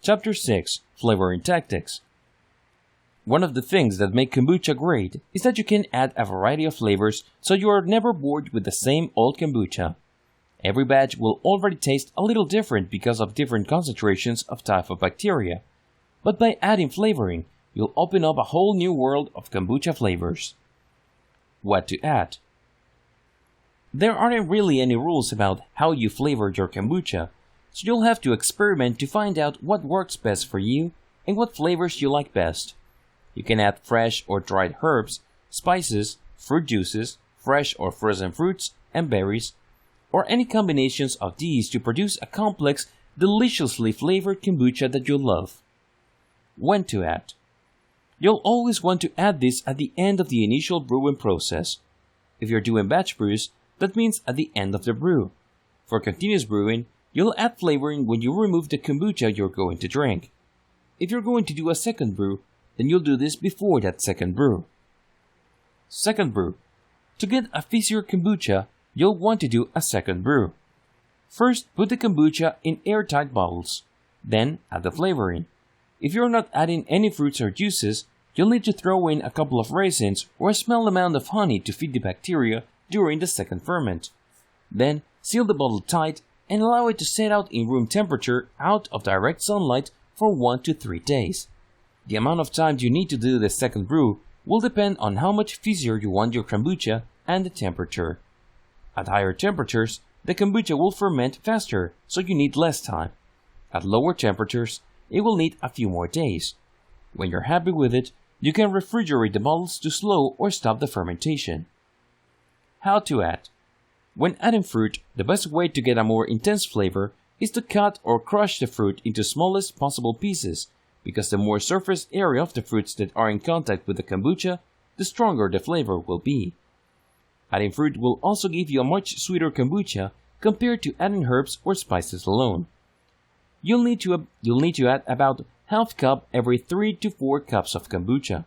Chapter 6 Flavoring Tactics. One of the things that make kombucha great is that you can add a variety of flavors so you are never bored with the same old kombucha. Every batch will already taste a little different because of different concentrations of type of bacteria, but by adding flavoring, you'll open up a whole new world of kombucha flavors. What to add? There aren't really any rules about how you flavor your kombucha, so you'll have to experiment to find out what works best for you and what flavors you like best. You can add fresh or dried herbs, spices, fruit juices, fresh or frozen fruits, and berries, or any combinations of these to produce a complex, deliciously flavored kombucha that you'll love. When to add? You'll always want to add this at the end of the initial brewing process. If you're doing batch brews, that means at the end of the brew. For continuous brewing, you'll add flavoring when you remove the kombucha you're going to drink. If you're going to do a second brew, then you'll do this before that second brew. Second brew. To get a fizzier kombucha, you'll want to do a second brew. First, put the kombucha in airtight bottles. Then, add the flavoring. If you're not adding any fruits or juices, you'll need to throw in a couple of raisins or a small amount of honey to feed the bacteria during the second ferment. Then, seal the bottle tight and allow it to set out in room temperature out of direct sunlight for 1 to 3 days. The amount of time you need to do the second brew will depend on how much fizzier you want your kombucha and the temperature. At higher temperatures, the kombucha will ferment faster, so you need less time. At lower temperatures, it will need a few more days. When you're happy with it, you can refrigerate the bottles to slow or stop the fermentation. How to add? When adding fruit, the best way to get a more intense flavor is to cut or crush the fruit into smallest possible pieces, because the more surface area of the fruits that are in contact with the kombucha, the stronger the flavor will be. Adding fruit will also give you a much sweeter kombucha compared to adding herbs or spices alone. You'll need to add about half cup every 3 to 4 cups of kombucha.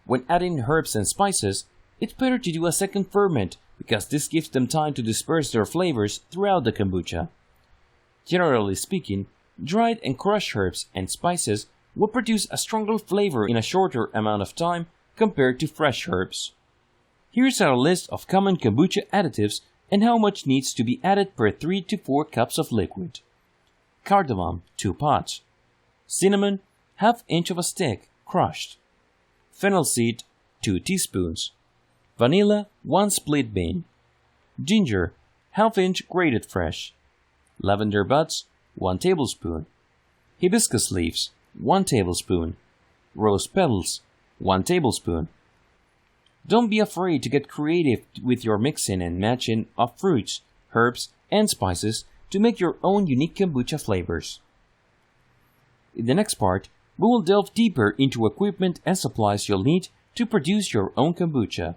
When adding herbs and spices, it's better to do a second ferment because this gives them time to disperse their flavors throughout the kombucha. Generally speaking, dried and crushed herbs and spices will produce a stronger flavor in a shorter amount of time compared to fresh herbs. Here's our list of common kombucha additives and how much needs to be added per 3 to 4 cups of liquid. Cardamom, 2 pots. Cinnamon, ½ inch of a stick, crushed. Fennel seed, 2 teaspoons. Vanilla, 1 split bean. Ginger, ½ inch grated fresh. Lavender buds, 1 tablespoon. Hibiscus leaves, 1 tablespoon. Rose petals, 1 tablespoon. Don't be afraid to get creative with your mixing and matching of fruits, herbs, and spices to make your own unique kombucha flavors. In the next part, we will delve deeper into equipment and supplies you'll need to produce your own kombucha.